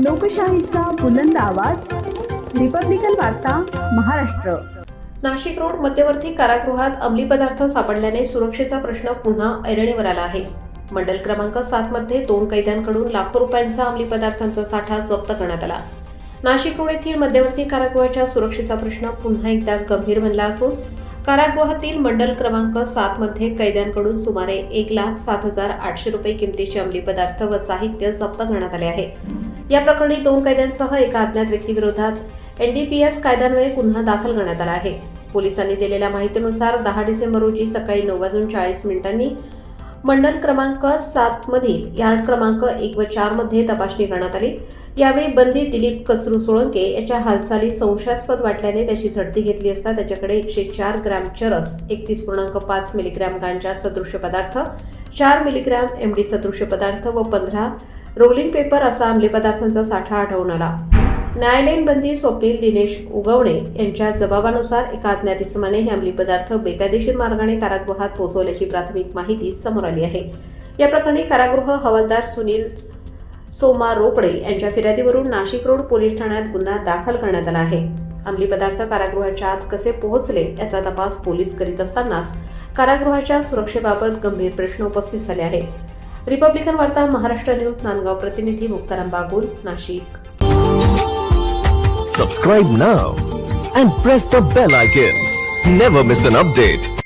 लोकशाहीचा बुलंद आवाज, रिपब्लिकन वार्ता, महाराष्ट्र. नाशिक रोड मध्यवर्ती कारागृहात अंमली पदार्थ सापडल्याने सुरक्षेचा प्रश्न पुन्हा ऐरणीवर आला आहे. मंडल क्रमांक 7 मध्ये 2 कैद्यांकडून लाखो रुपयांचा अंमली पदार्थांचा साठा जप्त करण्यात आला. नाशिक रोड येथील मध्यवर्ती कारागृहाच्या सुरक्षेचा प्रश्न पुन्हा एकदा गंभीर बनला असून कारागृहातील मंडल क्रमांक 7 मध्ये कैद्यांकडून सुमारे 1,07,800 रुपये किमतीचे अंमली पदार्थ व साहित्य जप्त करण्यात आले आहे. या प्रकरणी 2 कैद्यांसह एका अज्ञात व्यक्तीविरोधात NDPS कायद्यान्वये गुन्हा दाखल करण्यात आला आहे. पोलिसांनी दिलेल्या माहितीनुसार 10 डिसेंबर रोजी सकाळी 9:40 मंडल क्रमांक 7 मधील यार्ड क्रमांक 1 व 4 मध्ये तपासणी करण्यात आली. यावेळी बंदी दिलीप कचरू सोळंके याच्या हालचाली संशयास्पद वाटल्याने त्याची झडती घेतली असता त्याच्याकडे 104 ग्रॅम चरस, 31.5 मिलीग्रॅम गांजा सदृश्य पदार्थ, 4 मिलीग्रॅम MD सदृश्य पदार्थ व 15 रोलिंग पेपर असा अंमली पदार्थांचा साठा आढळून आला. न्यायालयीन बंदी स्वप्नील दिनेश उगवणे यांच्या जबाबानुसार एका अज्ञात इसमाने हे अंमली पदार्थ बेकायदेशीर मार्गाने कारागृहात पोहोचवल्याची प्राथमिक माहिती समोर आली आहे. या प्रकरणी कारागृह हवालदार सुनील सोमा रोकडे यांच्या फिर्यादीवरून नाशिक रोड पोलीस ठाण्यात गुन्हा दाखल करण्यात आला आहे. अंमली पदार्थ कारागृहाच्या आत कसे पोहोचले याचा तपास पोलीस करीत असतानाच कारागृहाच्या सुरक्षेबाबत गंभीर प्रश्न उपस्थित झाले आहेत. रिपब्लिकन वार्ता, महाराष्ट्र न्यूज, नांदगाव प्रतिनिधी Muktaram Bagul, Nashik. Subscribe now and press the bell icon. Never miss an update.